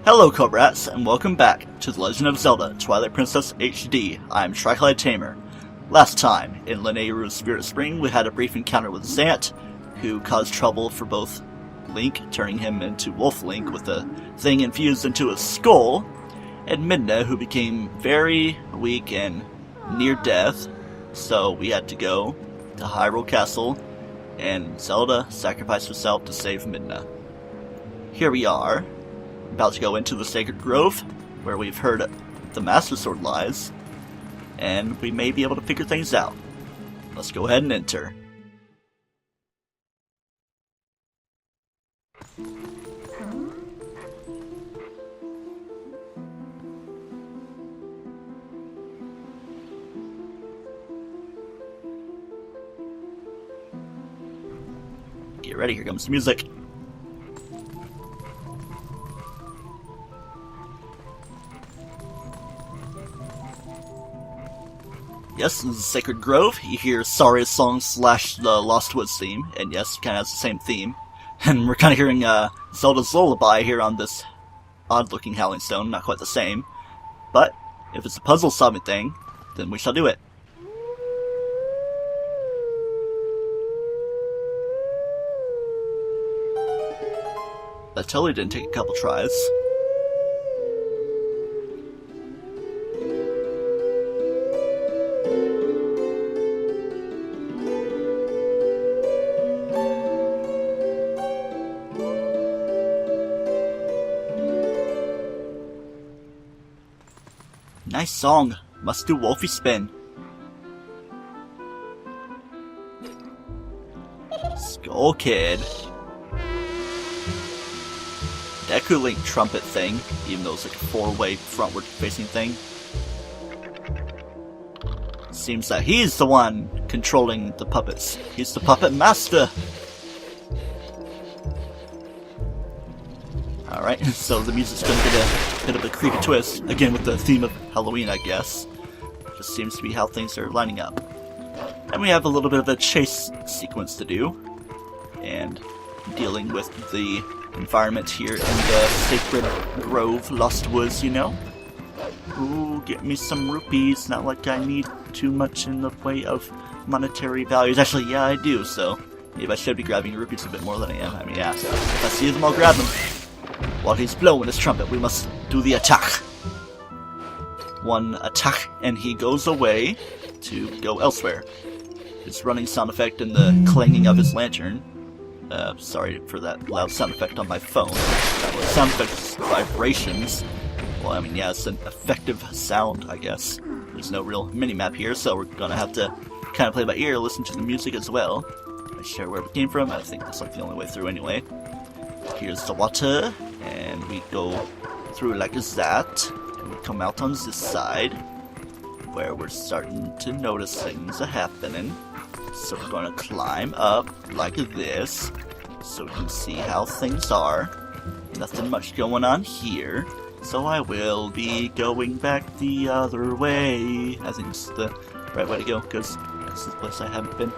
Hello Cobrats, and welcome back to The Legend of Zelda Twilight Princess HD. I'm TryclydeTamer. Last time, in Lineiru's Spirit Spring, we had a brief encounter with Zant, who caused trouble for both Link, turning him into Wolf Link with a thing infused into his skull, and Midna, who became very weak and near death, so we had to go to Hyrule Castle, and Zelda sacrificed herself to save Midna. Here we are, about to go into the Sacred Grove, where we've heard the Master Sword lies, and we may be able to figure things out. Let's go ahead and enter. Get ready, here comes the music. Yes, this is Sacred Grove. You hear Saria's song slash the Lost Woods theme, and yes, it kind of has the same theme. And we're kind of hearing Zelda's lullaby here on this odd-looking Howling Stone, not quite the same. But if it's a puzzle-solving thing, then we shall do it. That totally didn't take a couple tries. Nice song. Must do Wolfie spin. Skull Kid. Deku Link trumpet thing, even though it's like a four-way frontward facing thing. Seems that he's the one controlling the puppets. He's the puppet master. Alright, so the music's gonna get a bit of a creepy twist, again with the theme of Halloween, I guess. Just seems to be how things are lining up. And we have a little bit of a chase sequence to do, and dealing with the environment here in the Sacred Grove, Lost Woods, you know? Ooh, get me some rupees, not like I need too much in the way of monetary values. Actually, yeah, I do, so maybe I should be grabbing rupees a bit more than I am. I mean, yeah, if I see them, I'll grab them. While he's blowing his trumpet, we must do the attack. One attack, and he goes away to go elsewhere. His running sound effect and the clanging of his lantern. Sorry for that loud sound effect on my phone. Sound effect is vibrations. Well, I mean, yeah, it's an effective sound, I guess. There's no real mini-map here, so we're gonna have to kind of play by ear, listen to the music as well. I share where we came from. I think that's like the only way through anyway. Here's the water, and we go through like that, and we come out on this side, where we're starting to notice things are happening. So we're going to climb up like this, so we can see how things are. Nothing much going on here, so I will be going back the other way. I think it's the right way to go, because this is the place I haven't been.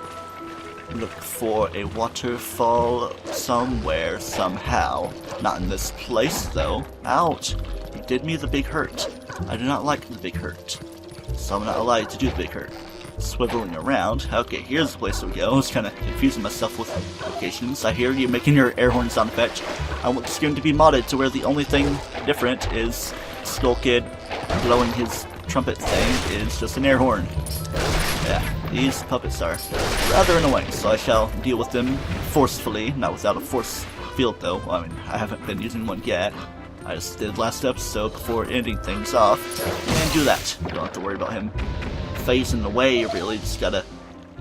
Look for a waterfall somewhere, somehow. Not in this place, though. Ouch! You did me the big hurt. I do not like the big hurt, so I'm not allowed to do the big hurt. Swiveling around. Okay, here's the place we go. I was kind of confusing myself with locations. I hear you making your air horn sound effect. I want this game to be modded to where the only thing different is Skull Kid blowing his trumpet thing is just an air horn. Yeah, these puppets are rather annoying, so I shall deal with them forcefully, not without a force field though. Well, I mean, I haven't been using one yet. I just did last episode before ending things off, and do that. You don't have to worry about him phasing away, really, just gotta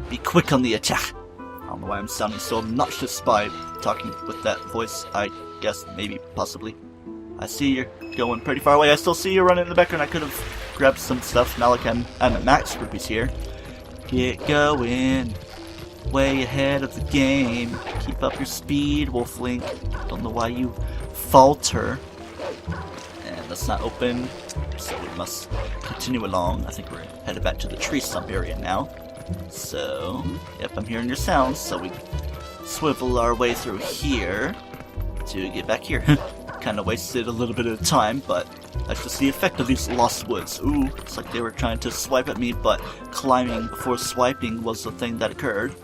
be quick on the attack. I don't know why I'm sounding so obnoxious by talking with that voice, I guess, maybe, possibly. I see you're going pretty far away. I still see you running in the background. I could have grabbed some stuff, now like I'm at max rupees here. Get going, way ahead of the game. Keep up your speed, Wolf Link. Don't know why you falter. And that's not open, so we must continue along. I think we're headed back to the tree stump area now. So, yep, I'm hearing your sounds, so we swivel our way through here to get back here. Kinda wasted a little bit of time, but that's just the effect of these lost woods. Ooh, it's like they were trying to swipe at me, but climbing before swiping was the thing that occurred.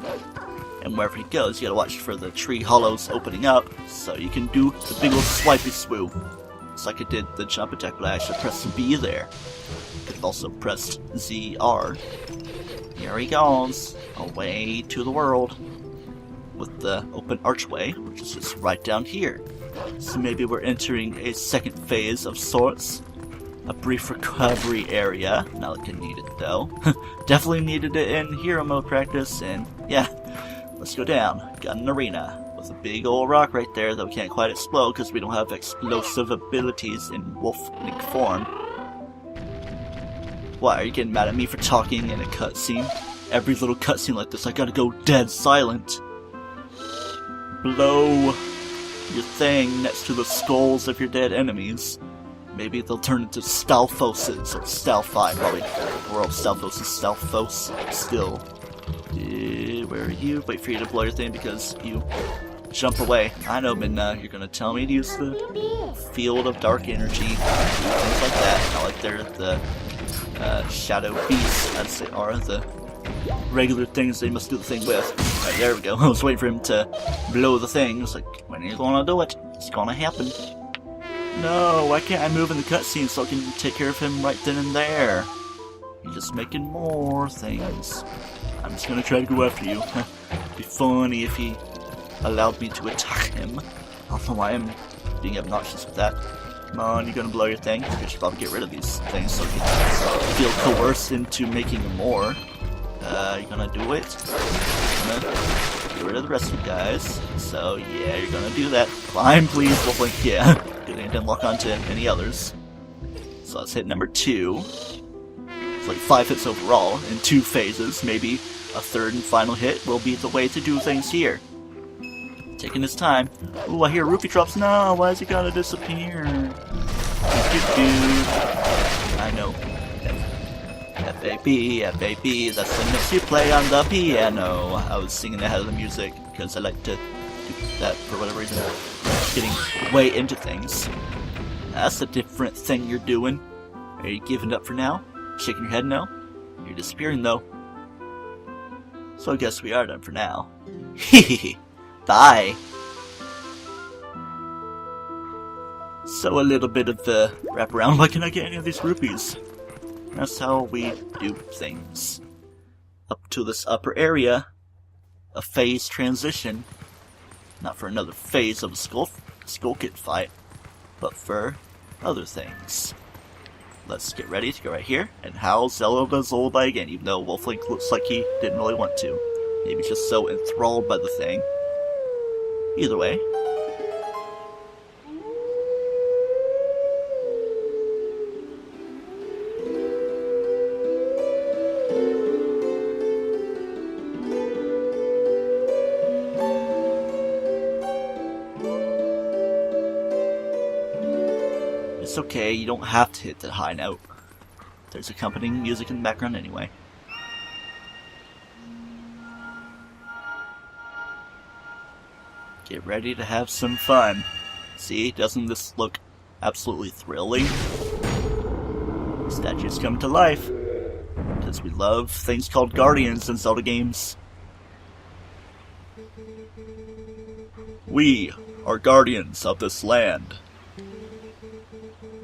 And wherever he goes, you gotta watch for the tree hollows opening up, so you can do the big old swipey swoop. It's like I did the jump attack, but I actually pressed B there. Could have also pressed ZR. Here he goes, away to the world. With the open archway, which is just right down here. So maybe we're entering a second phase of sorts. A brief recovery area. Not like I need it though. Definitely needed it in hero mode practice, and yeah. Let's go down. Got an arena with a big old rock right there that we can't quite explode because we don't have explosive abilities in wolf-like form. Why, are you getting mad at me for talking in a cutscene? Every little cutscene like this, I gotta go dead silent. Blow your thing next to the skulls of your dead enemies. Maybe they'll turn into Stalfoses or Stalfi, probably. Or Stalfos is Stalfos still. Where are you? Wait for you to blow your thing because you jump away. I know, Midna, you're gonna tell me to use the field of dark energy, things like that. Not like they're the shadow beasts, as they are the regular things they must do the thing with. Right, there we go. I was waiting for him to blow the thing. I was like, when are you gonna do it? It's gonna happen. No, why can't I move in the cutscene so I can take care of him right then and there? You're just making more things. I'm just gonna try to go after you. It'd be funny if he allowed me to attack him. I don't know why I'm being obnoxious with that. Come on, you're gonna blow your thing? I should probably get rid of these things so you can feel coerced into making more. You're gonna do it. You're gonna get rid of the rest of you guys. So yeah, you're gonna do that. Climb, please. Wolflink, yeah. Good thing I didn't lock onto any others. So let's hit number 2. It's like 5 hits overall in 2 phases. Maybe a third and final hit will be the way to do things here. Taking his time. Ooh, I hear rupee drops. No, why is he gotta disappear? I know. F-A-B, F-A-B, that's the notes you play on the piano. I was singing ahead of the music because I like to do that for whatever reason. Getting way into things. That's a different thing you're doing. Are you giving up for now? Shaking your head no? You're disappearing though. So I guess we are done for now. Hehehe. Bye. So a little bit of the wraparound. Why can't I get any of these rupees? That's how we do things. Up to this upper area. A phase transition. Not for another phase of a skull kit fight, but for other things. Let's get ready to go right here and howl Zelda's lullaby again, even though Wolflink looks like he didn't really want to. Maybe just so enthralled by the thing. Either way. It's okay, you don't have to hit that high note. There's accompanying music in the background anyway. Get ready to have some fun. See, doesn't this look absolutely thrilling? Statues come to life. Because we love things called guardians in Zelda games. We are guardians of this land.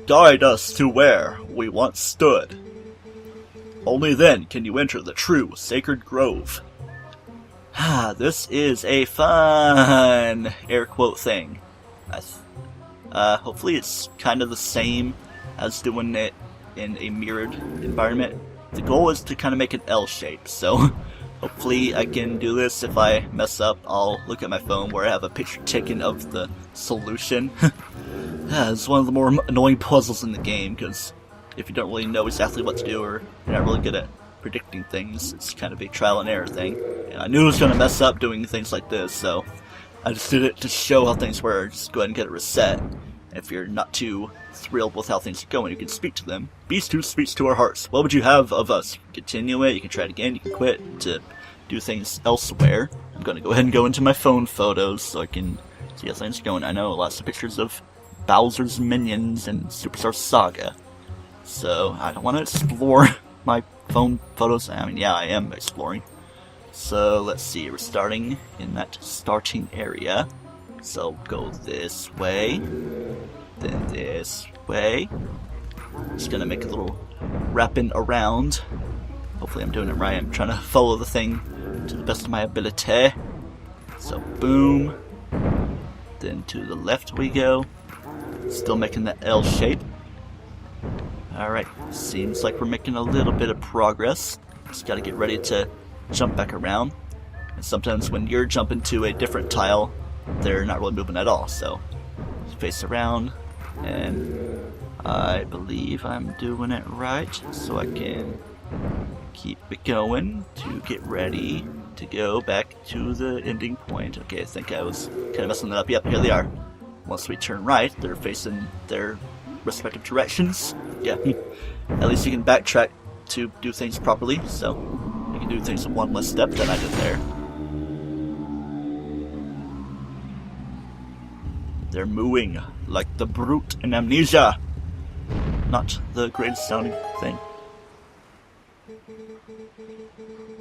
Guide us to where we once stood. Only then can you enter the true sacred grove. This is a fun air quote thing. Hopefully it's kind of the same as doing it in a mirrored environment. The goal is to kind of make an L shape, so hopefully I can do this. If I mess up, I'll look at my phone where I have a picture taken of the solution. It's one of the more annoying puzzles in the game, because if you don't really know exactly what to do, or you're not really good at predicting things, it's kind of a trial and error thing. And I knew I was going to mess up doing things like this, so I just did it to show how things were. Just go ahead and get it reset. If you're not too thrilled with how things are going, you can speak to them. Beast who speaks to our hearts. What would you have of us? You can continue it, you can try it again, you can quit to do things elsewhere. I'm going to go ahead and go into my phone photos so I can see how things are going. I know lots of pictures of Bowser's minions in Superstar Saga. So I don't want to explore my phone photos. I mean, yeah, I am exploring. So let's see, we're starting in that starting area. So go this way, then this way. Just gonna make a little wrapping around. Hopefully I'm doing it right. I'm trying to follow the thing to the best of my ability. So boom. Then to the left we go. Still making the L shape. Alright, seems like we're making a little bit of progress. Just gotta get ready to jump back around. And sometimes when you're jumping to a different tile, they're not really moving at all. So face around, and I believe I'm doing it right. So I can keep it going to get ready to go back to the ending point. Okay, I think I was kind of messing that up. Yep, here they are. Once we turn right, they're facing their respective directions. Yeah, at least you can backtrack to do things properly, so you can do things in one less step than I did there. They're mooing like the brute in Amnesia. Not the greatest sounding thing.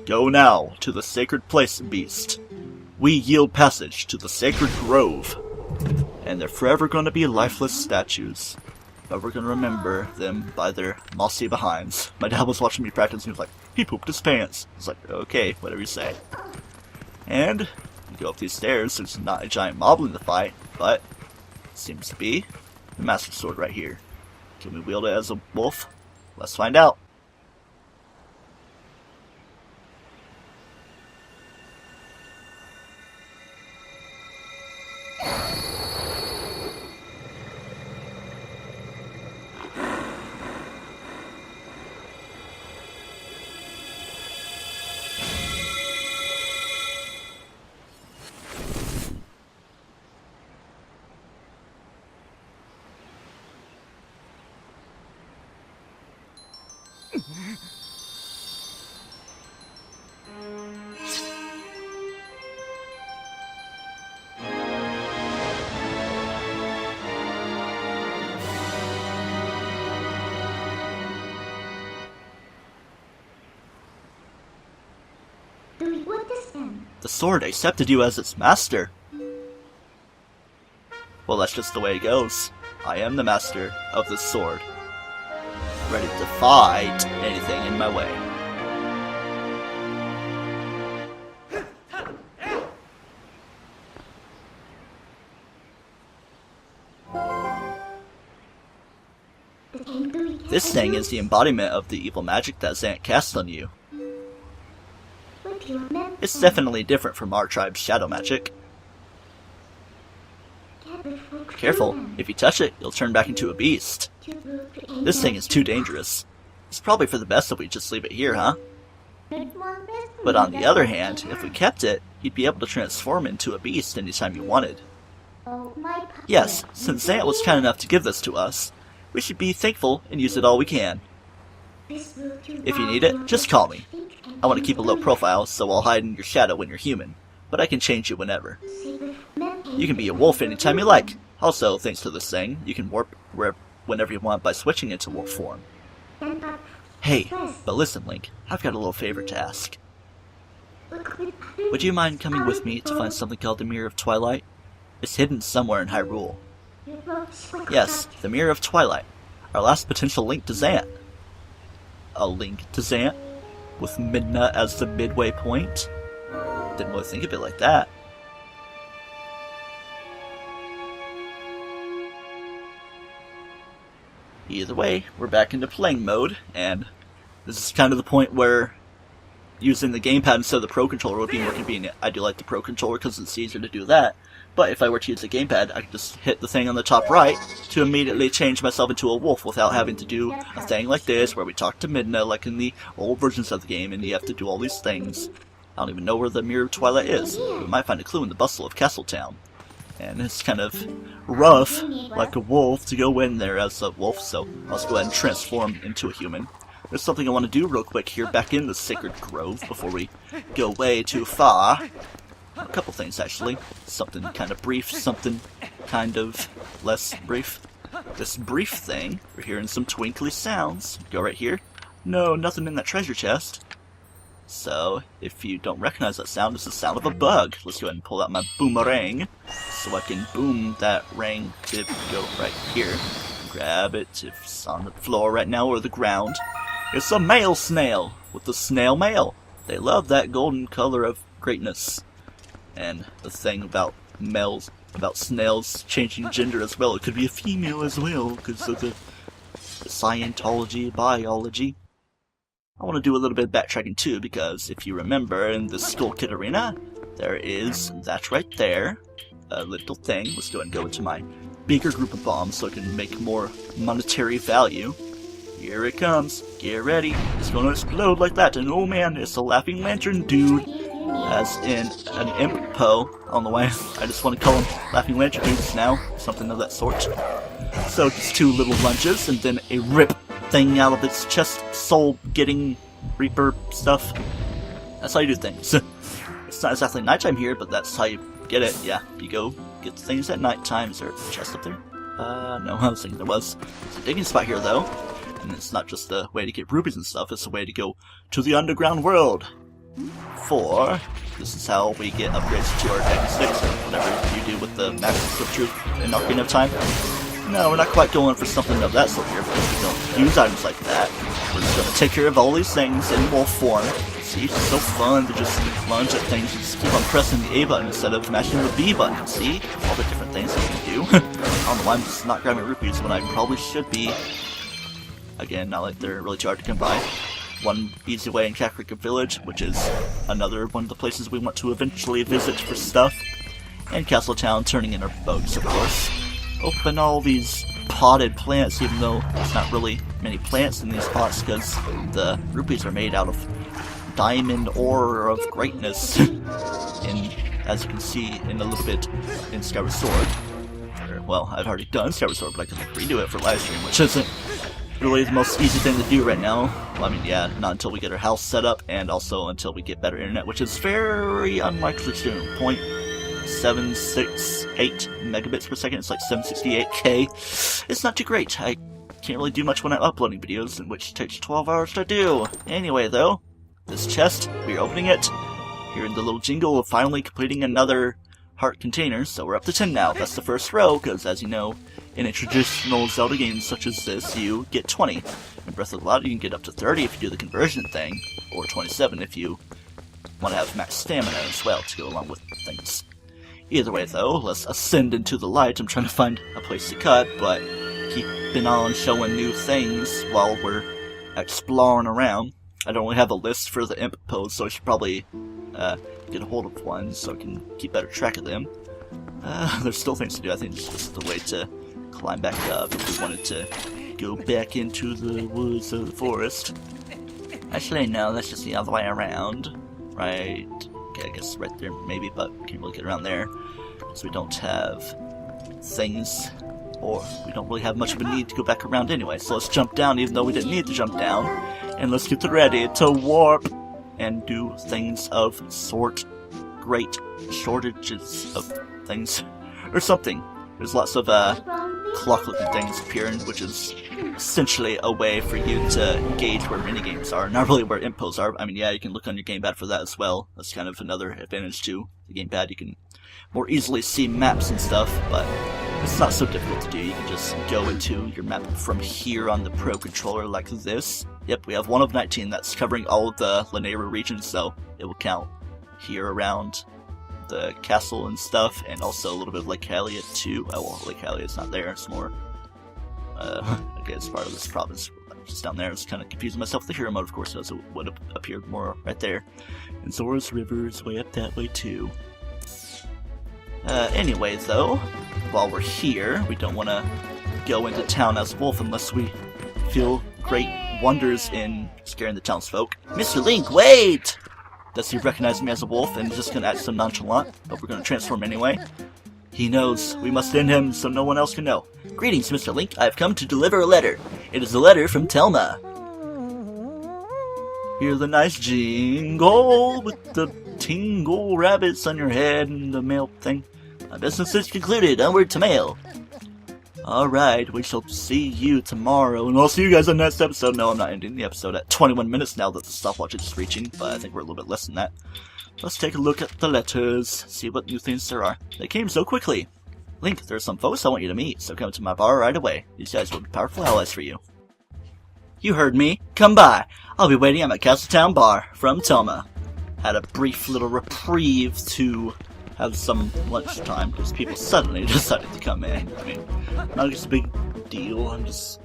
Go now to the sacred place, beast. We yield passage to the sacred grove. And they're forever going to be lifeless statues. But we're going to remember them by their mossy behinds. My dad was watching me practice and he was like, he pooped his pants. I was like, okay, whatever you say. And you go up these stairs. There's not a giant mob in the fight, but it seems to be the Master Sword right here. Can we wield it as a wolf? Let's find out. The sword accepted you as its master. Well, that's just the way it goes. I am the master of this sword, ready to fight anything in my way. This thing is the embodiment of the evil magic that Zant cast on you. It's definitely different from our tribe's shadow magic. Careful, if you touch it, you'll turn back into a beast. This thing is too dangerous. It's probably for the best that we just leave it here, huh? But on the other hand, if we kept it, you'd be able to transform into a beast anytime you wanted. Yes, since Zant was kind enough to give this to us, we should be thankful and use it all we can. If you need it, just call me. I want to keep a low profile, so I'll hide in your shadow when you're human, but I can change you whenever. You can be a wolf anytime you like. Also, thanks to this thing, you can warp whenever you want by switching into wolf form. Hey, but listen, Link, I've got a little favor to ask. Would you mind coming with me to find something called the Mirror of Twilight? It's hidden somewhere in Hyrule. Yes, the Mirror of Twilight, our last potential link to Zant. A link to Zant? With Midna as the midway point? Didn't really think of it like that. Either way, we're back into playing mode, and this is kind of the point where using the gamepad instead of the Pro Controller would be more convenient. I do like the Pro Controller because it's easier to do that, but if I were to use the gamepad, I could just hit the thing on the top right to immediately change myself into a wolf without having to do a thing like this, where we talk to Midna like in the old versions of the game, and you have to do all these things. I don't even know where the Mirror of Twilight is. We might find a clue in the bustle of Castletown. And it's kind of rough, like a wolf, to go in there as a wolf, so I'll just go ahead and transform into a human. There's something I want to do real quick here back in the Sacred Grove before we go way too far. A couple things, actually. Something kind of brief, something kind of less brief. This brief thing, we're hearing some twinkly sounds. Go right here. No, nothing in that treasure chest. So, if you don't recognize that sound, it's the sound of a bug. Let's go ahead and pull out my boomerang, so I can boom that rang to go right here. Grab it if it's on the floor right now or the ground. It's a male snail with the snail mail. They love that golden color of greatness. And the thing about males, about snails changing gender as well, it could be a female as well because of the Scientology, biology. I want to do a little bit of backtracking too, because if you remember in the Skull Kid Arena, there is that right there, a little thing. Let's go ahead and go into my bigger group of bombs so I can make more monetary value. Here it comes. Get ready. It's going to explode like that. And oh man, it's a laughing lantern dude. As in an imp po. I don't know why. I just want to call him laughing lantern dudes now. Something of that sort. So just 2 little lunges and then a rip thing out of its chest, soul getting reaper stuff. That's how you do things. It's not exactly nighttime here, but that's how you get it. Yeah, you go get things at nighttime. Is there a chest up there? No, I was thinking there was. It's a digging spot here though. And it's not just a way to get rubies and stuff, it's a way to go to the underground world. For this is how we get upgrades to our Dragon Sticks, or whatever you do with the Maximus of Truth in Ocarina of Time. No, we're not quite going for something of that sort here, because we don't use items like that. We're just going to take care of all these things in wolf form. See, it's so fun to just lunge at things and just keep on pressing the A button instead of mashing the B button. See? All the different things that you can do. I don't know why I'm just not grabbing rupees when I probably should be. Again, not like they're really too hard to come by. One easy way in Kakariko Village, which is another one of the places we want to eventually visit for stuff. And Castle Town, turning in our boats, of course. Open all these potted plants, even though there's not really many plants in these pots, because the rupees are made out of diamond ore of greatness. And as you can see in a little bit in Skyward Sword. Well, I've already done Skyward Sword, but I can redo it for live stream, which isn't really the most easy thing to do right now. Well, I mean, yeah, not until we get our house set up, and also until we get better internet, which is very unlikely soon. 0.768 megabits per second. It's like 768k. It's not too great. I can't really do much when I'm uploading videos, which takes 12 hours to do. Anyway, though, this chest, we're opening it. Hearing the little jingle of finally completing another heart container, so we're up to 10 now. That's the first row, because as you know, in a traditional Zelda game such as this, you get 20. In Breath of the Wild, you can get up to 30 if you do the conversion thing, or 27 if you want to have max stamina as well to go along with things. Either way, though, let's ascend into the light. I'm trying to find a place to cut, but keeping on showing new things while we're exploring around. I don't really have a list for the imp pose, so I should probably get a hold of one so I can keep better track of them. There's still things to do. I think it's just the way to climb back up if we wanted to go back into the woods of the forest. Actually, no, that's just the other way around. Right. Okay, I guess right there maybe, but we can't really get around there. So we don't have things, or we don't really have much of a need to go back around anyway. So let's jump down even though we didn't need to jump down. And let's get ready to warp and do things of sort. Great shortages of things. Or something. There's lots of clock-looking things appearing, which is essentially a way for you to gauge where minigames are. Not really where impos are. I mean, yeah, you can look on your gamepad for that as well. That's kind of another advantage to the gamepad. You can more easily see maps and stuff, but it's not so difficult to do. You can just go into your map from here on the Pro Controller like this. Yep, we have 1 of 19 that's covering all of the Lanayru region, so it will count here around the castle and stuff, and also a little bit of Lake Hylia too. Oh, well, Lake Hylia's not there, it's more, okay, it's part of this province. Just down there, I was kind of confusing myself with the hero mode, of course, so it would have appeared more right there. And Zora's River is way up that way too. Anyway, though, while we're here, we don't want to go into town as a wolf unless we feel great wonders in scaring the townsfolk. Mr. Link, wait! Does he recognize me as a wolf and is just gonna act so nonchalant? But we're gonna transform anyway. He knows. We must end him so no one else can know. Greetings, Mr. Link. I have come to deliver a letter. It is a letter from Telma. Hear the nice jingle with the tingle rabbits on your head and the mail thing. My business is concluded. Onward to mail. Alright, we shall see you tomorrow, and I'll see you guys on the next episode. No, I'm not ending the episode at 21 minutes now that the stopwatch is reaching, but I think we're a little bit less than that. Let's take a look at the letters, see what new things there are. They came so quickly. Link, there's some folks I want you to meet, so come to my bar right away. These guys will be powerful allies for you. You heard me. Come by. I'll be waiting at my Castletown bar. From Toma. Had a brief little reprieve to have some lunchtime, because people suddenly decided to come in. I mean, not just a big deal, I'm just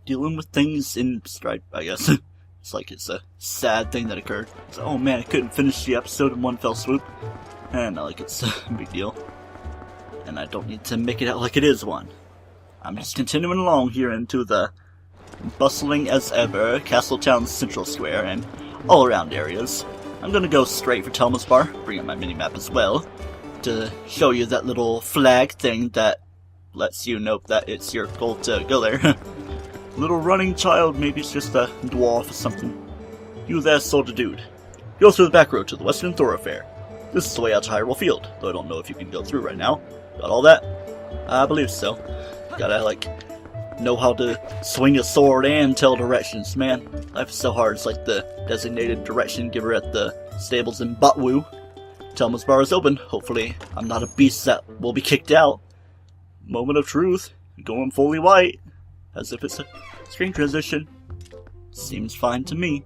dealing with things in Stripe, I guess. It's like it's a sad thing that occurred. So, oh man, I couldn't finish the episode in one fell swoop. And not like it's a big deal. And I don't need to make it out like it is one. I'm just continuing along here into the bustling as ever Castletown Central Square and all around areas. I'm gonna go straight for Telma's bar, bring up my mini-map as well, to show you that little flag thing that lets you know that it's your goal to go there. Little running child, maybe it's just a dwarf or something. You there, sorta dude. Go through the back road to the western thoroughfare. This is the way out to Hyrule Field, though I don't know if you can go through right now. Got all that? I believe so. Gotta, like, know how to swing a sword and tell directions, man. Life is so hard. It's like the designated direction giver at the stables in Botwu. Telma's bar is open. Hopefully, I'm not a beast that will be kicked out. Moment of truth. Going fully white. As if it's a screen transition. Seems fine to me.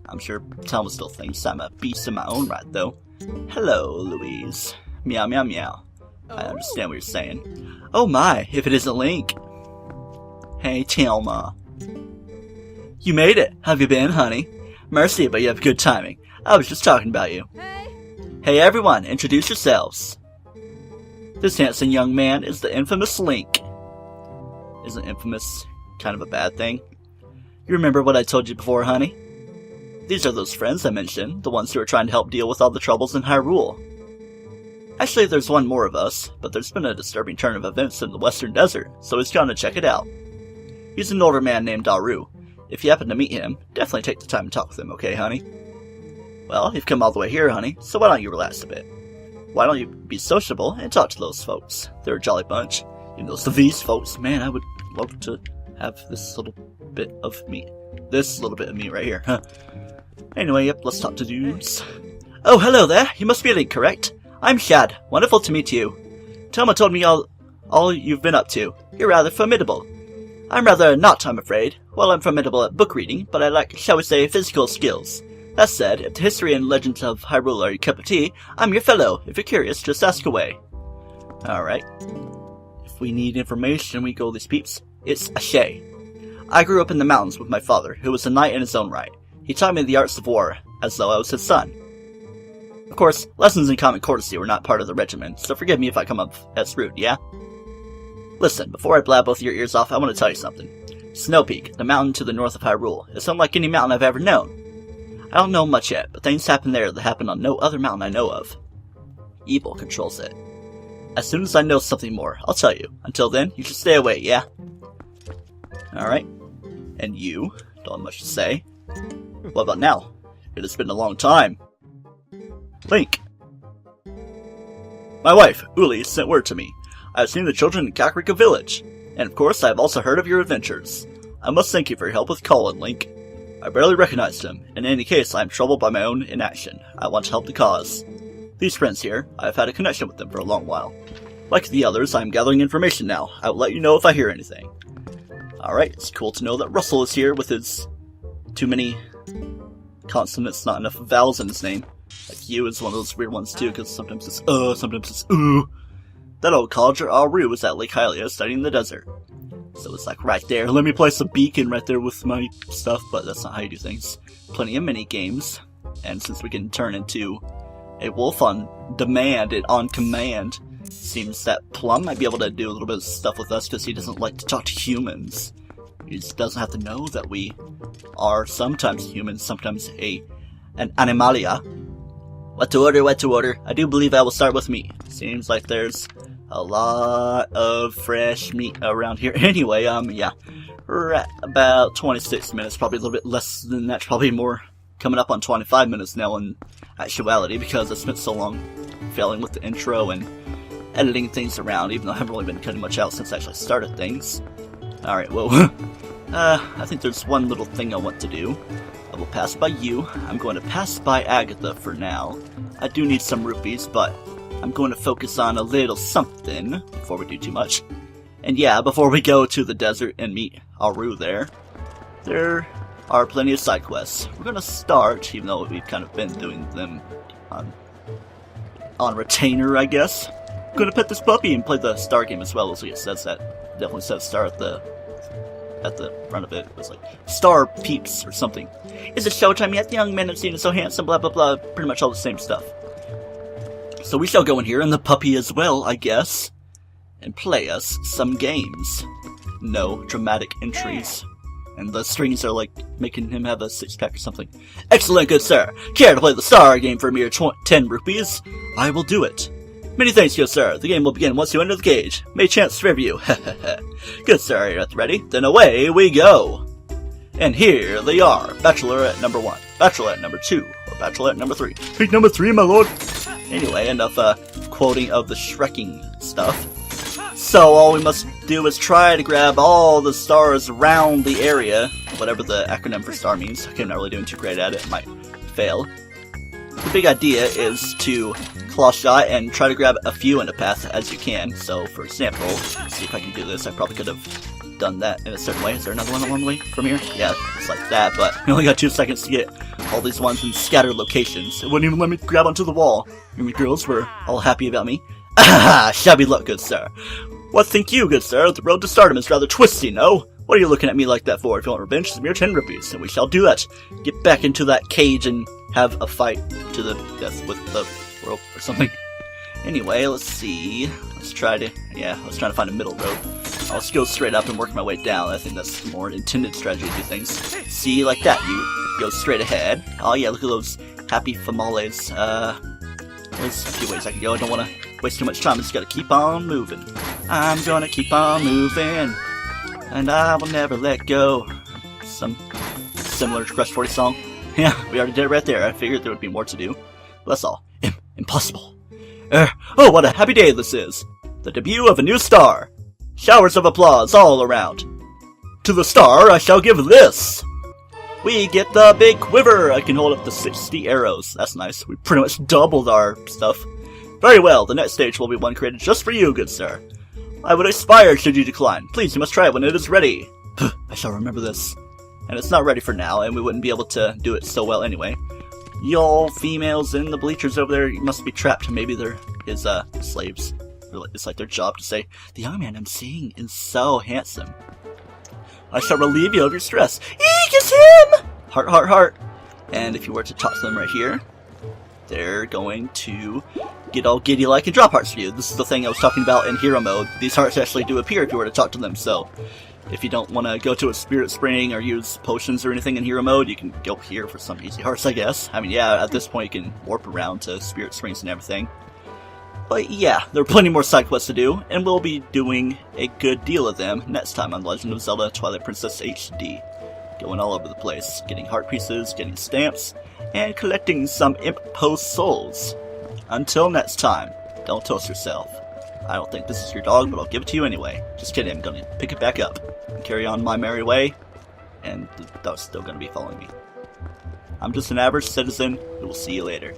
I'm sure Telma still thinks I'm a beast in my own right, though. Hello, Louise. Meow, meow, meow. I understand what you're saying. Oh my, if it isn't Link. Hey, Telma. You made it. How have you been, honey? Mercy, but you have good timing. I was just talking about you. Hey everyone, introduce yourselves. This handsome young man is the infamous Link. Isn't infamous kind of a bad thing? You remember what I told you before, honey? These are those friends I mentioned, the ones who are trying to help deal with all the troubles in Hyrule. Actually, there's one more of us, but there's been a disturbing turn of events in the Western Desert, so he's gone to check it out. He's an older man named Daru. If you happen to meet him, definitely take the time to talk with him, okay, honey? Well, you've come all the way here, honey, so why don't you relax a bit? Why don't you be sociable and talk to those folks? They're a jolly bunch. Even those of these folks, man, I would love to have this little bit of me. This little bit of me right here, huh? Anyway, yep, let's talk to dudes. Oh, hello there. You must be Link, correct? I'm Shad. Wonderful to meet you. Telma told me all you've been up to. You're rather formidable. I'm rather not, I'm afraid. Well, I'm formidable at book reading, but I lack, shall we say, physical skills. That said, if the history and legends of Hyrule are your cup of tea, I'm your fellow. If you're curious, just ask away. Alright. If we need information, we go these peeps. It's Ashe. I grew up in the mountains with my father, who was a knight in his own right. He taught me the arts of war, as though I was his son. Of course, lessons in common courtesy were not part of the regimen, so forgive me if I come up as rude, yeah? Listen, before I blab both your ears off, I want to tell you something. Snow Peak, the mountain to the north of Hyrule, is unlike any mountain I've ever known. I don't know much yet, but things happen there that happen on no other mountain I know of. Evil controls it. As soon as I know something more, I'll tell you. Until then, you should stay away, yeah? Alright. And you? Don't have much to say. What about now? It has been a long time. Link. My wife, Uli, sent word to me. I have seen the children in Kakariko Village. And of course, I have also heard of your adventures. I must thank you for your help with Colin, Link. I barely recognized him. In any case, I am troubled by my own inaction. I want to help the cause. These friends here, I have had a connection with them for a long while. Like the others, I am gathering information now. I will let you know if I hear anything. Alright, it's cool to know that Russell is here with his too many consonants, not enough vowels in his name. Like you is one of those weird ones too, because sometimes it's sometimes it's That old college Aru was at Lake Hylia studying the desert. So it's like right there. Let me place a beacon right there with my stuff, but that's not how you do things. Plenty of mini games, and since we can turn into a wolf on demand and on command, seems that Plum might be able to do a little bit of stuff with us because he doesn't like to talk to humans. He just doesn't have to know that we are sometimes humans, sometimes an animalia. What to order, what to order? I do believe I will start with meat. Seems like there's a lot of fresh meat around here. Anyway, yeah. We're at about 26 minutes, probably a little bit less than that, probably more coming up on 25 minutes now, and actuality, because I spent so long failing with the intro and editing things around, even though I haven't really been cutting much out since I actually started things. Alright, well, I think there's one little thing I want to do. I will pass by you. I'm going to pass by Agatha for now. I do need some rupees, but I'm going to focus on a little something before we do too much. And yeah, before we go to the desert and meet Aru there are plenty of side quests. We're going to start, even though we've kind of been doing them on retainer, I guess. I'm going to pet this puppy and play the star game as well, as it says that. Definitely says star at the front of it. It was like, Star Peeps or something. Is it showtime yet? The young men have seen it so handsome, blah blah blah. Pretty much all the same stuff. So we shall go in here, and the puppy as well, I guess, and play us some games. No dramatic entries. And the strings are like making him have a six-pack or something. Excellent, good sir. Care to play the star game for a mere 10 rupees? I will do it. Many thanks, good sir. The game will begin once you enter the cage. May chance favor you. Good sir, are you ready? Then away we go. And here they are. Bachelorette number 1, Bachelorette number 2, or Bachelorette number 3. Pick number 3, my lord. Anyway, enough quoting of the Shrekking stuff. So all we must do is try to grab all the stars around the area, whatever the acronym for star means. I'm not really doing too great at it. It might fail. The big idea is to claw shot and try to grab a few in a path as you can. So, for example, let's see if I can do this. I probably could have done that in a certain way. Is there another one along the way from here? Yeah, it's like that, but we only got 2 seconds to get all these ones in scattered locations. It wouldn't even let me grab onto the wall. And the girls were all happy about me. Ah, shabby luck, good sir. What think you, good sir? The road to stardom is rather twisty, no? What are you looking at me like that for? If you want revenge, it's a mere 10 rupees, and we shall do that. Get back into that cage and have a fight to the death with the world or something. Anyway, let's see. Let's try to find a middle road. I'll just go straight up and work my way down. I think that's the more intended strategy to do things. See, like that. You go straight ahead. Oh yeah, look at those happy famales. There's a few ways I can go. I don't want to waste too much time. I just gotta keep on moving. I'm gonna keep on moving, and I will never let go. Some similar to Crush 40 song. Yeah, we already did it right there. I figured there would be more to do. But that's all. Impossible. Oh, what a happy day this is. The debut of a new star. Showers of applause all around. To the star I shall give this. We get the big quiver. I can hold up to 60 arrows. That's nice. We pretty much doubled our stuff. Very well, the next stage will be one created just for you, good sir. I would expire should you decline. Please, you must try it when it is ready. I shall remember this. And it's not ready for now, and we wouldn't be able to do it so well anyway. Y'all females in the bleachers over there, you must be trapped. Maybe they're his slaves. It's like their job to say, the young man I'm seeing is so handsome. I shall relieve you of your stress. Eek, it's him! Heart, heart, heart. And if you were to talk to them right here, they're going to get all giddy-like and drop hearts for you. This is the thing I was talking about in hero mode. These hearts actually do appear if you were to talk to them, so if you don't want to go to a spirit spring or use potions or anything in hero mode, you can go here for some easy hearts, I guess. I mean, yeah, at this point you can warp around to spirit springs and everything. But yeah, there are plenty more side quests to do, and we'll be doing a good deal of them next time on Legend of Zelda Twilight Princess HD. Going all over the place, getting heart pieces, getting stamps, and collecting some imp post souls. Until next time, don't toast yourself. I don't think this is your dog, but I'll give it to you anyway. Just kidding, I'm gonna pick it back up and carry on my merry way, and the dog's still gonna be following me. I'm just an average citizen who will see you later.